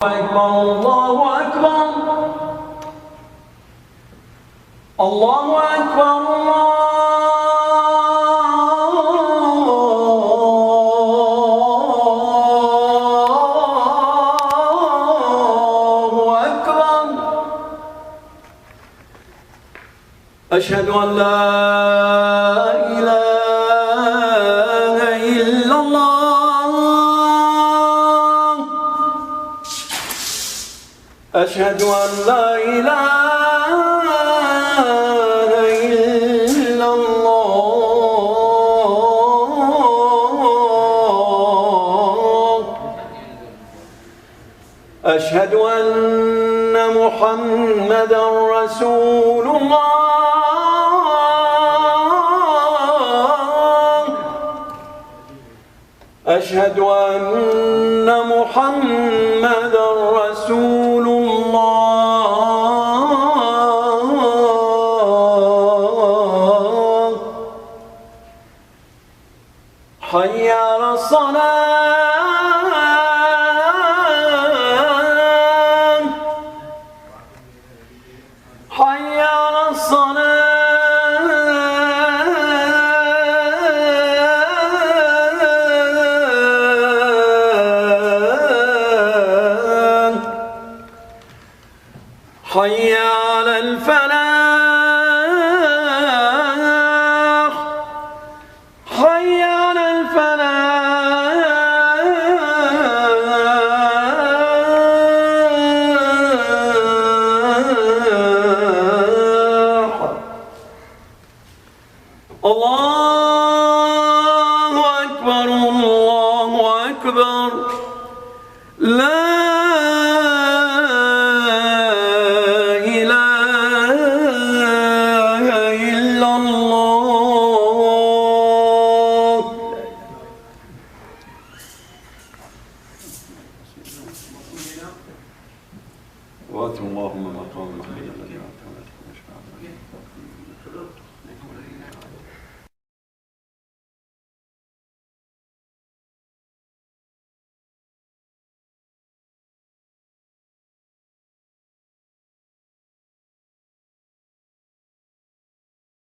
أكبر الله أكبر الله أكبر الله أكبر أشهد أن لا إله إلا الله أشهد أن لا إله إلا الله أشهد أن محمدًا رسول الله أشهد أن محمدًا رسول الله حي على الصلاة حي على الصلاة حي على الفلاح حي على الفلاح الله أكبر الله أكبر لا وآت اللهم مقام محمد الذي وعدته